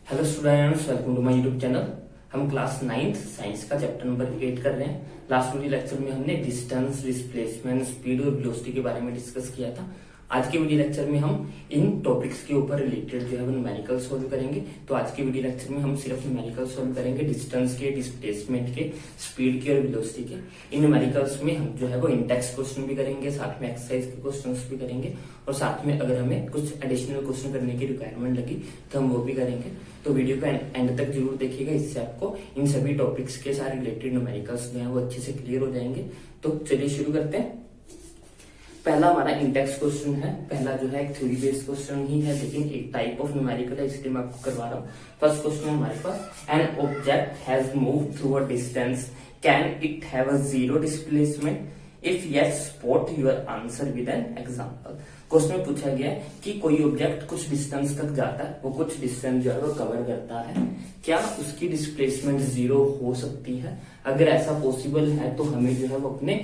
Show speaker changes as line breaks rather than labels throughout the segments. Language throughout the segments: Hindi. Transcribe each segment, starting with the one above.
Hello students, welcome to my YouTube channel. हम क्लास 9th साइंस का चैप्टर नंबर 8 कर रहे हैं। लास्ट वीडियो लेक्चर में हमने डिस्टेंस, डिस्प्लेसमेंट, स्पीड और वेलोसिटी के बारे में डिस्कस किया था। आज के वीडियो लेक्चर में हम इन टॉपिक्स के ऊपर रिलेटेड जो है वो न्यूमेरिकल सोल्व करेंगे। तो आज के वीडियो लेक्चर में हम सिर्फ न्यूमेरिकल सोल्व करेंगे, डिस्टेंस के, डिस्प्लेसमेंट के, स्पीड के और वेलोसिटी के। इन न्यूमेरिकल्स में हम जो है वो इंडेक्स क्वेश्चन भी करेंगे, साथ में एक्सरसाइज के क्वेश्चन भी करेंगे और साथ में अगर हमें कुछ एडिशनल क्वेश्चन करने की रिक्वायरमेंट लगी तो हम वो भी करेंगे। तो वीडियो को एंड तक जरूर देखिएगा, इससे आपको इन सभी टॉपिक्स के साथ रिलेटेड न्यूमेरिकल्स जो है वो अच्छे से क्लियर हो जाएंगे। तो चलिए शुरू करते हैं। पहला हमारा इंडेक्स क्वेश्चन है। पहला जो है एक थ्योरी बेस्ड क्वेश्चन ही है, लेकिन एक टाइप ऑफ न्यूमेरिकल है, इसलिए मैं आपको करवा रहा हूँ। फर्स्ट क्वेश्चन हमारे पास, an object has moved through a distance, can it have a zero displacement? If yes, spot your answer with an example. Question में पूछा गया है कि कोई ऑब्जेक्ट कुछ डिस्टेंस तक जाता है, वो कुछ डिस्टेंस जो है वो कवर करता है, क्या उसकी डिस्प्लेसमेंट जीरो हो सकती है? अगर ऐसा पॉसिबल है तो हमें जो है वो अपने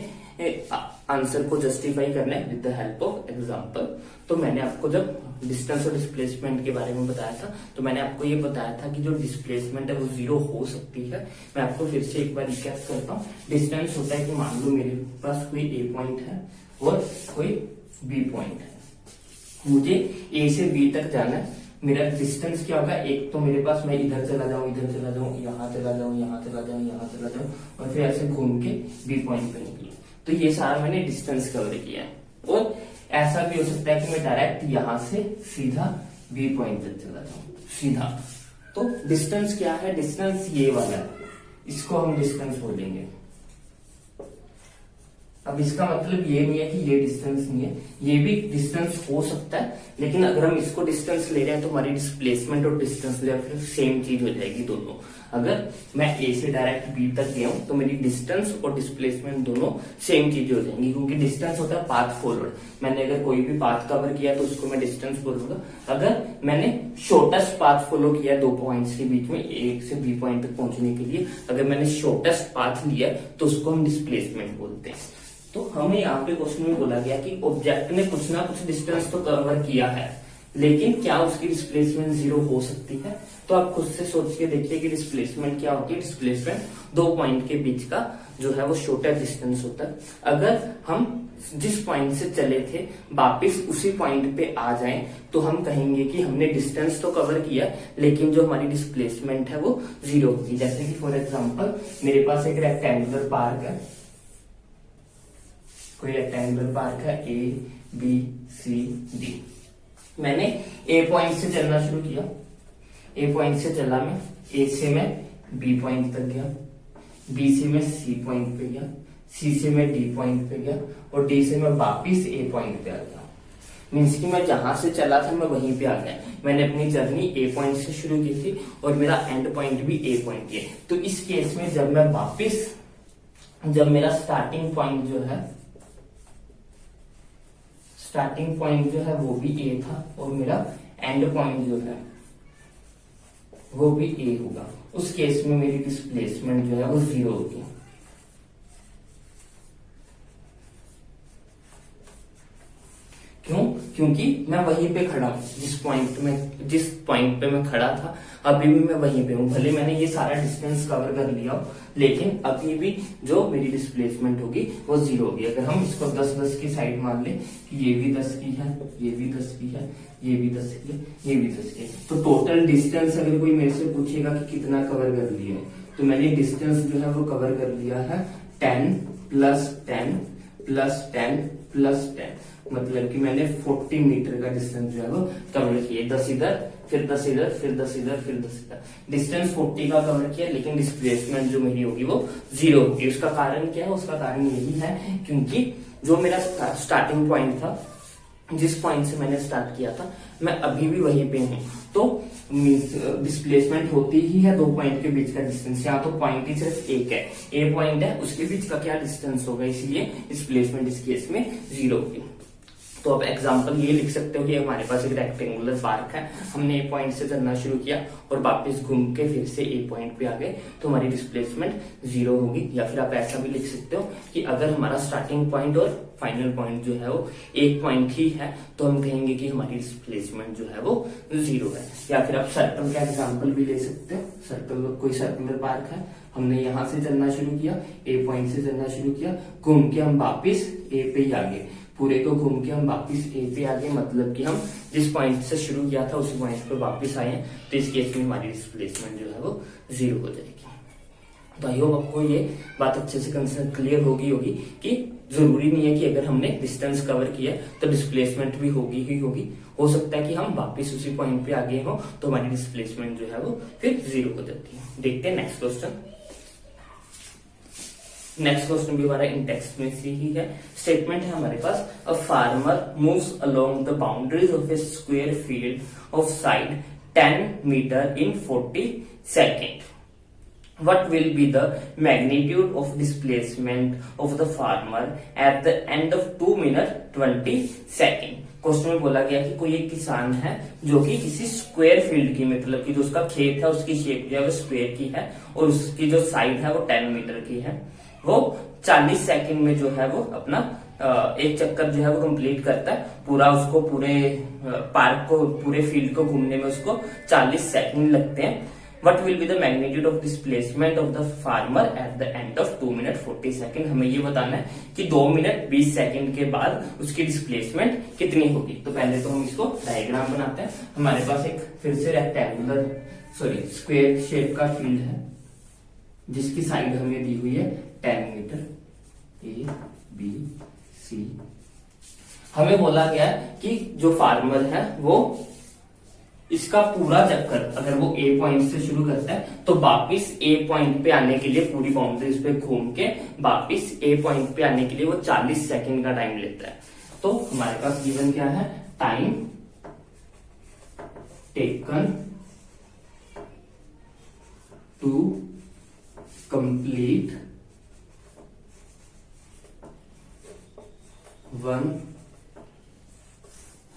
आंसर को जस्टिफाई करना है with the help of example. तो मैंने आपको जब डिस्टेंस और डिस्प्लेसमेंट के बारे में बताया था तो मैंने आपको ये बताया था कि जो डिस्प्लेसमेंट है वो जीरो हो सकती है। मैं आपको फिर से एक बार रिकैप करता हूँ। डिस्टेंस होता है कि मान लो मेरे पास कोई ए पॉइंट है और कोई बी पॉइंट है, मुझे ए से बी तक जाना है। मेरा डिस्टेंस क्या होगा? एक तो मेरे पास मैं इधर चला जाऊं, इधर चला जाऊं, यहाँ चला जाऊं, यहाँ चला जाऊं, यहाँ चला जाऊं और फिर ऐसे घूम के बी पॉइंट पे निकलूं। तो ये सारा मैंने डिस्टेंस कवर किया है। और ऐसा भी हो सकता है कि मैं डायरेक्ट यहां से सीधा बी पॉइंट तक चला जाऊं, सीधा। तो डिस्टेंस क्या है? डिस्टेंस ये वाला है, इसको हम डिस्टेंस बोलेंगे। अब इसका मतलब ये नहीं है कि ये डिस्टेंस नहीं है, ये भी डिस्टेंस हो सकता है, लेकिन अगर हम इसको डिस्टेंस ले रहे हैं तो हमारी डिस्प्लेसमेंट और डिस्टेंस ले फिर सेम चीज हो जाएगी दोनों। अगर मैं ए से डायरेक्ट बी तक गया हूं तो मेरी डिस्टेंस और डिस्प्लेसमेंट दोनों सेम चीज हो जाएंगी, क्योंकि डिस्टेंस होता है पाथ फॉरवर्ड। मैंने अगर कोई भी पाथ कवर किया तो उसको मैं डिस्टेंस बोलूंगा। अगर मैंने शॉर्टेस्ट पाथ फॉलो किया दो पॉइंट्स के बीच में, ए से बी पॉइंट तक पहुंचने के लिए, अगर मैंने शॉर्टेस्ट पाथ लिया तो उसको हम डिस्प्लेसमेंट बोलते हैं। तो हमें यहाँ पे क्वेश्चन में बोला गया कि ऑब्जेक्ट ने कुछ ना कुछ डिस्टेंस तो कवर किया है, लेकिन क्या उसकी डिस्प्लेसमेंट जीरो हो सकती है? तो आप खुद से सोच के देखिए कि डिस्प्लेसमेंट क्या होती है। डिस्प्लेसमेंट दो पॉइंट के बीच का जो है वो शॉर्टर डिस्टेंस होता है। अगर हम जिस पॉइंट से चले थे वापिस उसी पॉइंट पे आ जाएं तो हम कहेंगे कि हमने डिस्टेंस तो कवर किया, लेकिन जो हमारी डिस्प्लेसमेंट है वो जीरो होगी। जैसे कि फॉर एग्जाम्पल मेरे पास एक रेक्टेंगुलर पार्क है, कोई रेक्टेंगुलर पार्क है, ए बी सी डी। मैंने ए पॉइंट से चलना शुरू किया, ए पॉइंट से चला मैं, ए से मैं बी पॉइंट तक गया, बी से मैं सी पॉइंट पे गया, सी से मैं डी पॉइंट पे गया और डी से मैं वापिस ए पॉइंट पे आ गया। मीन्स कि मैं जहां से चला था मैं वहीं पे आ गया। मैंने अपनी जर्नी ए पॉइंट से शुरू की थी और मेरा एंड पॉइंट भी ए पॉइंट है। तो इस केस में जब मैं वापिस, जब मेरा स्टार्टिंग पॉइंट जो है, स्टार्टिंग पॉइंट जो है वो भी ए था और मेरा एंड पॉइंट जो है वो भी ए होगा, उस केस में मेरी डिस्प्लेसमेंट जो है वो जीरो होगी। क्यों? क्योंकि मैं वहीं पे खड़ा हूं, जिस पॉइंट पे मैं खड़ा था अभी भी मैं वहीं पे हूं। भले मैंने ये सारा डिस्टेंस कवर कर लिया हो, लेकिन अभी भी जो मेरी डिस्प्लेसमेंट होगी वो जीरो होगी। अगर हम इसको 10-10 की साइड मान ले कि ये भी 10 की है, ये भी 10 की है, ये भी 10 की है, ये भी 10 की है, तो टोटल डिस्टेंस अगर कोई मेरे से पूछेगा कि कितना कवर कर लिया है, तो मैंने डिस्टेंस जो है वो कवर कर लिया है 10 + 10 + 10 + 10, मतलब कि मैंने 40 मीटर का डिस्टेंस जो है वो कवर किया। 10 इधर, फिर 10 इधर, फिर 10 इधर, फिर 10 इधर, डिस्टेंस 40 का कवर किया, लेकिन डिस्प्लेसमेंट जो मेरी होगी वो जीरो होगी। उसका कारण क्या है? उसका कारण यही है क्योंकि जो मेरा स्टार्टिंग पॉइंट था, जिस पॉइंट से मैंने स्टार्ट किया था, मैं अभी भी वहीं पे हूं। तो डिस्प्लेसमेंट होती ही है दो पॉइंट के बीच का डिस्टेंस। यहाँ तो पॉइंट ही सिर्फ एक है, ए पॉइंट है, उसके बीच का क्या डिस्टेंस होगा, इसलिए डिस्प्लेसमेंट इस केस में जीरो होगी। तो अब एग्जांपल ये लिख सकते हो कि हमारे पास एक रेक्टेंगुलर पार्क है, हमने ए पॉइंट से चलना शुरू किया और वापस घूम के फिर से ए पॉइंट पे आ गए, तो हमारी डिस्प्लेसमेंट 0 होगी। या फिर आप ऐसा भी लिख सकते हो कि अगर हमारा स्टार्टिंग पॉइंट और फाइनल पॉइंट जो है वो एक पॉइंट ही है तो हम कहेंगे कि हमारी डिस्प्लेसमेंट जो है वो 0 है। या फिर आप सर्कल का एग्जाम्पल भी ले सकते हो। सर्कल, कोई सर्कुलर पार्क है, हमने यहां से चलना शुरू किया, ए पॉइंट से चलना शुरू किया, घूम के हम वापिस ए पे ही आ गए, पूरे को घूम के हम वापिस ए पे आ गए, मतलब कि हम जिस पॉइंट से शुरू किया था उसी पॉइंट पे वापिस आए हैं, तो इस केस में हमारी डिस्प्लेसमेंट जो है वो 0 हो जाएगी। तो आई होप आपको ये बात अच्छे से कंसेप्ट क्लियर होगी कि जरूरी नहीं है कि अगर हमने डिस्टेंस कवर किया तो डिस्प्लेसमेंट भी होगी ही होगी। हो सकता है कि हम वापस उसी पॉइंट पे आ गए हो तो हमारी डिस्प्लेसमेंट जो है वो फिर 0 हो जाती है। देखते हैं नेक्स्ट क्वेश्चन। नेक्स्ट क्वेश्चन भी हमारा इन टेक्स्ट में से ही है। स्टेटमेंट है हमारे पास, a farmer moves along the boundaries of a square field of side 10 metre in 40 second. What will be the magnitude of displacement of the farmer at the end of 2 minutes 20 seconds? Question में बोला गया कि कोई एक किसान है जो कि किसी स्क्वायर फील्ड की, मतलब कि जो उसका खेत है उसकी शेप जो है वो स्क्वायर की है और उसकी जो साइड है वो 10 मीटर की है। वो 40 सेकंड में जो है वो अपना एक चक्कर जो है वो कंप्लीट करता है। पूरा उसको पूरे पार्क को, पूरे फील्ड को घूमने में उसको 40 सेकंड लगते हैं। What will be the magnitude of displacement of the farmer at the end of 2 minutes 40 seconds? हमें ये बताना है कि 2 मिनट 20 सेकंड के बाद उसकी डिस्प्लेसमेंट कितनी होगी। तो पहले तो हम इसको डायग्राम बनाते हैं। हमारे पास एक फिर से स्क्वायर शेप का फील्ड है जिसकी साइड हमें दी हुई है 10 मीटर, ए बी सी। हमें बोला गया कि जो फार्मर है वो इसका पूरा चक्कर अगर वो ए पॉइंट से शुरू करता है तो वापिस ए पॉइंट पे आने के लिए पूरी बाउंड्रीज पे घूम के वापिस ए पॉइंट पे आने के लिए वो 40 सेकंड का टाइम लेता है। तो हमारे पास गिवन क्या है, time taken to complete 1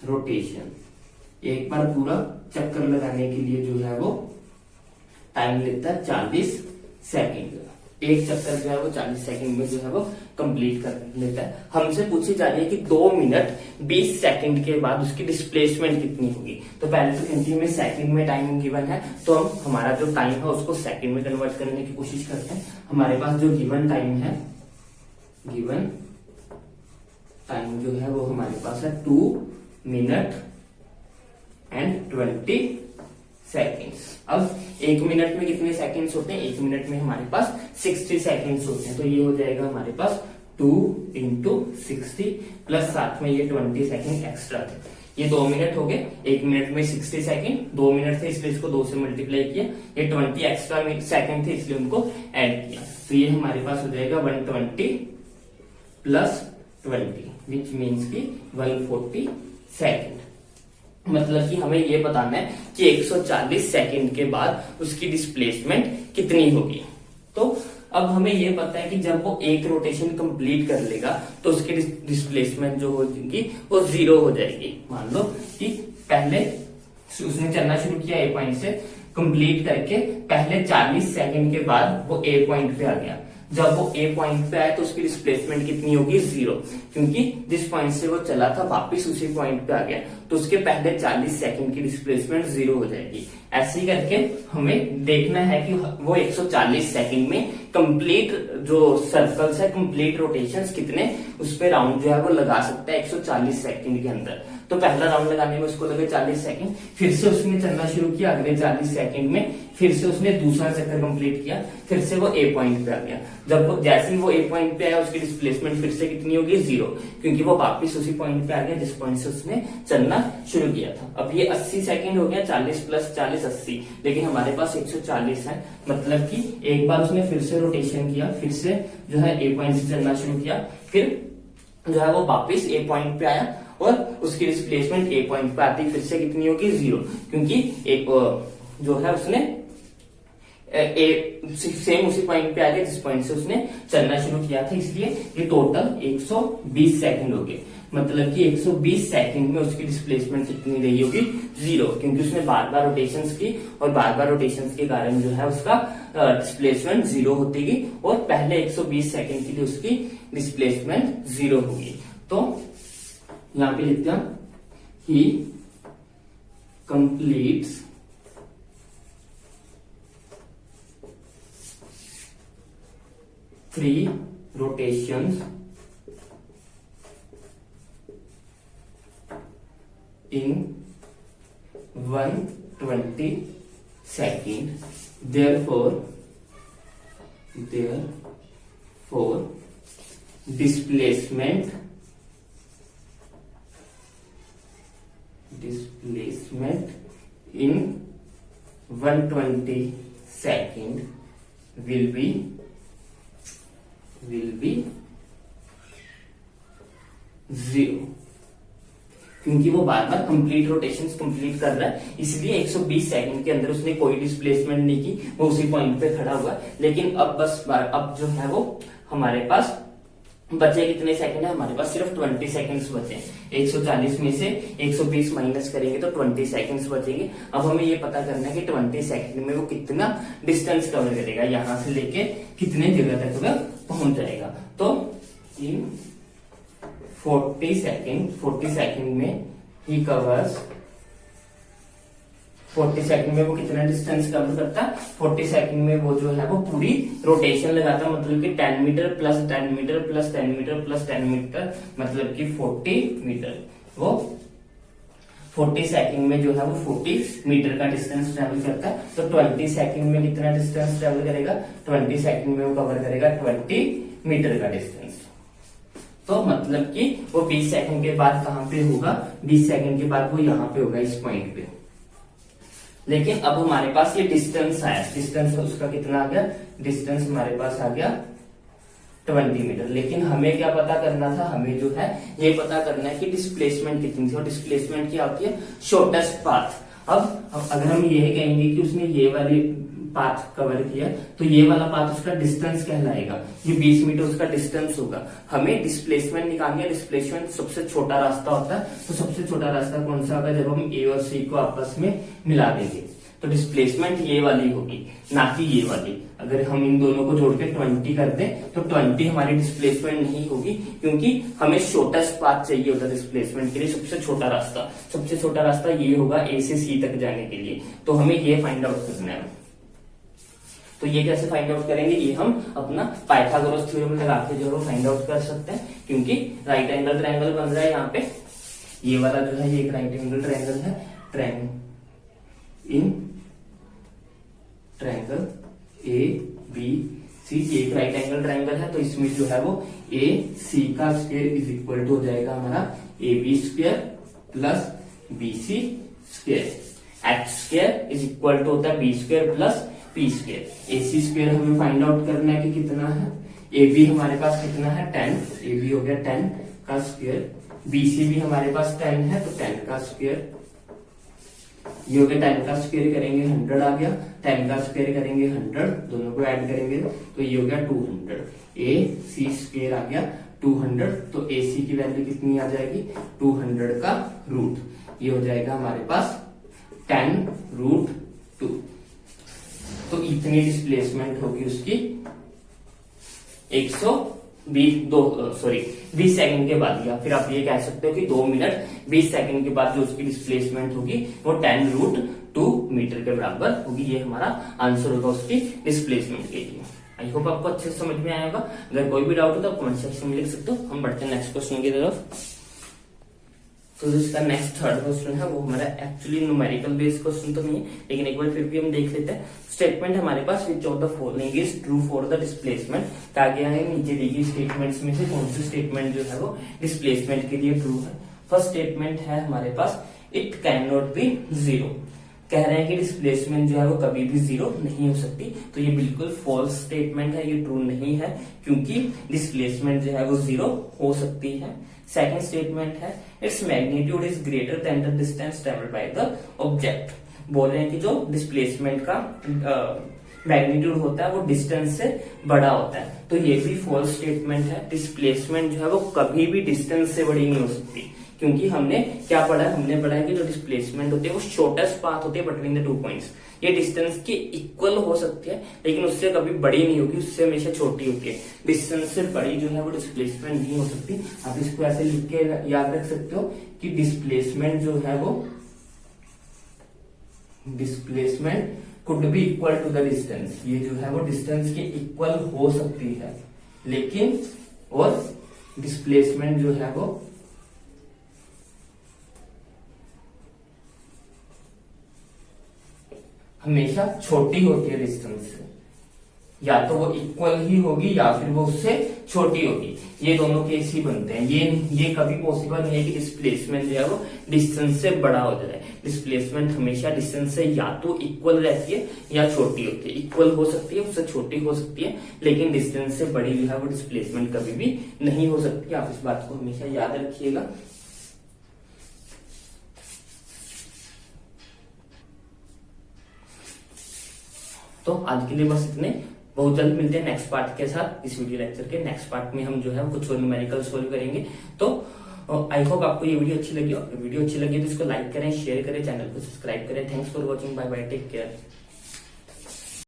rotation. एक बार पूरा चक्कर लगाने के लिए जो है वो टाइम लेता है 40 सेकंड। एक चक्कर जो है वो 40 सेकंड में जो है वो कंप्लीट कर लेता है। हमसे पूछी जा रही है कि 2 मिनट 20 सेकंड के बाद उसकी डिस्प्लेसमेंट कितनी होगी। तो पहले तो क्योंकि हमें सेकंड में टाइम गिवन है तो हम हमारा जो टाइम है उसको सेकंड में कन्वर्ट करने की कोशिश करते हैं। हमारे पास जो गिवन टाइम है, गिवन टाइम जो है वो हमारे पास है 2 मिनट एंड 20 सेकेंड्स। अब 1 मिनट में कितने सेकेंड्स होते हैं, 1 मिनट में हमारे पास 60 सेकेंड्स होते हैं। तो ये हो जाएगा हमारे पास 2 इंटू 60 प्लस साथ में ये 20 सेकेंड एक्स्ट्रा थे। ये 2 मिनट हो गए, 1 मिनट में 60 सेकेंड, 2 मिनट थे इसलिए इसको 2 से मल्टीप्लाई किया, ये 20 एक्स्ट्रा सेकेंड थे इसलिए उनको ऐड किया। तो ये हमारे पास हो जाएगा 120 प्लस 20 विच मीन्स की 140 सेकेंड। मतलब कि हमें ये बताना है कि 140 सेकंड के बाद उसकी डिस्प्लेसमेंट कितनी होगी। तो अब हमें ये पता है कि जब वो एक रोटेशन कंप्लीट कर लेगा तो उसकी डिस्प्लेसमेंट जो होगी वो 0 हो जाएगी। मान लो कि पहले उसने चलना शुरू किया ए पॉइंट से, कंप्लीट करके पहले 40 सेकंड के बाद वो ए पॉइंट पे आ गया। जब वो ए पॉइंट पे आए तो उसकी डिस्प्लेसमेंट कितनी होगी, 0, क्योंकि जिस पॉइंट से वो चला था वापस उसी पॉइंट पे आ गया तो उसके पहले 40 सेकंड की डिस्प्लेसमेंट 0 हो जाएगी। ऐसे ही करके हमें देखना है कि वो 140 सेकंड में कंप्लीट जो सर्कल्स है, कंप्लीट रोटेशंस कितने उस पे राउंड जो है वो लगा सकता है 140 सेकंड के अंदर। तो पहला राउंड लगाने में उसको लगे 40 सेकंड, फिर से उसने चलना शुरू किया अगले 40 सेकंड में, फिर से उसने दूसरा चक्कर कंप्लीट किया, फिर से वो ए पॉइंट पे आ गया। जब जैसे ही वो ए पॉइंट पे आया उसकी डिस्प्लेसमेंट फिर से कितनी होगी, 0, क्योंकि वो वापस उसी पॉइंट पे आ गया जिस पॉइंट से उसने चलना शुरू किया था। अब ये 80 सेकंड हो गया, 40 प्लस 40 80, लेकिन हमारे पास 140 है। मतलब कि एक बार उसने फिर से रोटेशन किया, फिर से जो है ए पॉइंट से चलना शुरू किया, फिर जो है वो वापस ए पॉइंट पे आया और उसकी डिस्प्लेसमेंट ए पॉइंट पे आती फिर से कितनी होगी, 0, क्योंकि एक जो है उसने सेम उसी पॉइंट पे आ गया जिस पॉइंट से उसने चलना शुरू किया था, इसलिए ये टोटल 120 सेकंड हो गए। मतलब कि 120 सेकंड में उसकी डिस्प्लेसमेंट कितनी रही होगी, 0, क्योंकि उसने बार बार रोटेशंस की और बार बार रोटेशंस के कारण जो है उसका डिस्प्लेसमेंट 0 होती गई और पहले 120 सेकंड के लिए उसकी डिस्प्लेसमेंट 0 होगी। तो यहां पे लिखते हैं ही completes three rotations in 120 second. Therefore displacement in 120 second will be 0, क्योंकि वो बार बार कंप्लीट रोटेशंस कंप्लीट कर रहा है, इसलिए 120 सेकंड के अंदर उसने कोई डिस्प्लेसमेंट नहीं की, वो उसी पॉइंट पे खड़ा हुआ। लेकिन अब जो है वो हमारे पास बचे कितने सेकंड है, हमारे पास सिर्फ 20 सेकंड्स बचे। 140 में से 120 माइनस करेंगे तो 20 सेकंड्स बचेंगे। अब हमें ये पता करना है कि 20 सेकंड में वो कितना डिस्टेंस कवर करेगा, यहां से लेके कितने जगह तक वह पहुंच जाएगा। तो इन 40 सेकंड में ही कवर्स 40 सेकंड में वो कितना डिस्टेंस कवर करता है, 40 सेकंड में वो जो है वो पूरी रोटेशन लगाता है, मतलब कि 10 meter plus 10 meter plus 10 meter plus 10 meter, मतलब कि 40 मीटर। वो 40 सेकंड में जो है वो 40 मीटर का डिस्टेंस ट्रेवल करता है। तो 20 सेकंड में कितना डिस्टेंस ट्रेवल करेगा, 20 सेकंड में वो कवर करेगा 20 मीटर का डिस्टेंस। तो मतलब कि वो 20 सेकंड के बाद कहां पे होगा, 20 सेकंड के बाद वो यहां पे होगा, इस पॉइंट पे। लेकिन अब हमारे पास ये डिस्टेंस आया, डिस्टेंस उसका कितना आ गया, डिस्टेंस हमारे पास आ गया 20 मीटर। लेकिन हमें क्या पता करना था, हमें जो है ये पता करना है कि डिस्प्लेसमेंट कितनी थी, और डिस्प्लेसमेंट क्या होती है, शॉर्टेस्ट पाथ। अब अगर हम ये कहेंगे कि उसने ये वाली पाथ कवर किया, तो ये वाला पाथ उसका डिस्टेंस कहलाएगा, ये 20 मीटर उसका डिस्टेंस होगा। हमें डिस्प्लेसमेंट निकालनी है, डिस्प्लेसमेंट सबसे छोटा रास्ता होता है। तो सबसे छोटा रास्ता कौन सा होगा, जब हम ए और सी को आपस में मिला देंगे। तो डिस्प्लेसमेंट ये वाली होगी, ना कि ये वाली। अगर हम इन दोनों को जोड़ के 20 कर दें तो 20 हमारी डिस्प्लेसमेंट नहीं होगी, क्योंकि हमें शॉर्टेस्ट पाथ चाहिए होता है डिस्प्लेसमेंट के लिए, सबसे छोटा रास्ता। सबसे छोटा रास्ता ये होगा ए से सी तक जाने के लिए। तो हमें ये फाइंड आउट करना है। तो ये कैसे फाइंड आउट करेंगे, ये हम अपना पाइथागोरस थ्योरम लगा के जो है फाइंड आउट कर सकते हैं, क्योंकि राइट एंगल ट्रायंगल बन रहा है यहाँ पे। ये वाला जो है ये एक राइट एंगल ट्रायंगल है, ट्रायंगल ए बी सी, एक राइट एंगल ट्रायंगल है। तो इसमें जो है वो ए सी का स्क्वायर इज इक्वल टू हो जाएगा हमारा A B square plus B C square. H square is equal to होता है B square plus P square. A C square हमें फाइंड आउट करना है कि कितना है, ए बी हमारे पास कितना है 10, ए बी हो गया 10 का स्क्वायर, बी सी भी हमारे पास 10 है तो 10 का स्क्वायर, ये हो गया 10 का स्क्वायर करेंगे 100 आ गया, 10 का स्क्वायर करेंगे 100, दोनों को ऐड करेंगे तो ये हो गया 200। ए सी स्क्वायर आ गया 200, तो ए सी की वैल्यू कितनी आ जाएगी, 200 का रूट, ये हो जाएगा हमारे पास 10√2। तो इतनी डिस्प्लेसमेंट होगी उसकी 20 सेकंड के बाद, या फिर आप ये कह सकते हो कि 2 मिनट 20 सेकंड के बाद जो उसकी डिस्प्लेसमेंट होगी वो 10√2 मीटर के बराबर होगी। ये हमारा आंसर होगा उसकी डिस्प्लेसमेंट के लिए। आई होप आपको अच्छे से समझ में आया होगा। अगर कोई भी डाउट हो तो आप कमेंट सेक्शन में लिख सकते हो। हम बढ़ते हैं नेक्स्ट क्वेश्चन की तरफ। तो जिसका नेक्स्ट थर्ड क्वेश्चन है वो हमारा एक्चुअली न्यूमेरिकल बेस्ड क्वेश्चन तो नहीं है, लेकिन एक बार फिर भी हम देख लेते हैं। स्टेटमेंट हमारे पास which of the following is true for the displacement. कहा गया है नीचे दी गई स्टेटमेंट्स में से कौन सी स्टेटमेंट जो है वो डिस्प्लेसमेंट के लिए ट्रू है। फर्स्ट स्टेटमेंट है हमारे पास it can not be zero. कह रहे हैं कि डिस्प्लेसमेंट जो है वो कभी भी जीरो नहीं हो सकती। तो ये बिल्कुल फॉल्स स्टेटमेंट है, ये ट्रू नहीं है, क्योंकि डिस्प्लेसमेंट जो है वो जीरो हो सकती है। सेकंड स्टेटमेंट है its magnitude is greater than the distance travelled by the object. बोल रहे हैं कि जो डिस्प्लेसमेंट का मैग्नीट्यूड होता है वो डिस्टेंस से बड़ा होता है। तो ये भी फॉल्स स्टेटमेंट है। डिस्प्लेसमेंट जो है वो कभी भी डिस्टेंस से बड़ी नहीं हो सकती, क्योंकि हमने क्या पढ़ा है, हमने पढ़ा है कि जो डिस्प्लेसमेंट होती है वो शॉर्टेस्ट पाथ होती है बिटवीन द टू पॉइंट्स। ये डिस्टेंस के इक्वल हो सकती है लेकिन उससे कभी बड़ी नहीं होगी, उससे हमेशा छोटी होती है। डिस्टेंस से बड़ी जो है वो डिस्प्लेसमेंट नहीं हो सकती। आप इसको ऐसे लिख के याद रख सकते हो कि डिस्प्लेसमेंट जो है वो displacement could be equal to the distance. ये जो है वो डिस्टेंस के इक्वल हो सकती है, लेकिन और डिस्प्लेसमेंट जो है वो हमेशा छोटी होती है डिस्टेंस से। या तो वो इक्वल ही होगी या फिर वो उससे छोटी होगी। ये दोनों केस ही बनते हैं। ये कभी पॉसिबल नहीं है कि डिस्प्लेसमेंट जो है वो डिस्टेंस से बड़ा हो जाए। डिस्प्लेसमेंट हमेशा डिस्टेंस से या तो इक्वल रहती है या छोटी होती है। इक्वल हो सकती है, उससे छोटी हो सकती है, लेकिन डिस्टेंस से बड़ी जो है वो डिस्प्लेसमेंट कभी भी नहीं हो सकती। आप इस बात को हमेशा याद रखिएगा। तो आज के लिए बस इतने। बहुत जल्द मिलते हैं नेक्स्ट पार्ट के साथ। इस वीडियो लेक्चर के नेक्स्ट पार्ट में हम जो है कुछ और न्यूमेरिकल सोल्व करेंगे। तो आई होप आपको ये वीडियो अच्छी लगी। वीडियो अच्छी लगी तो इसको लाइक करें, शेयर करें, चैनल को सब्सक्राइब करें। Thanks for watching. Bye bye, take care.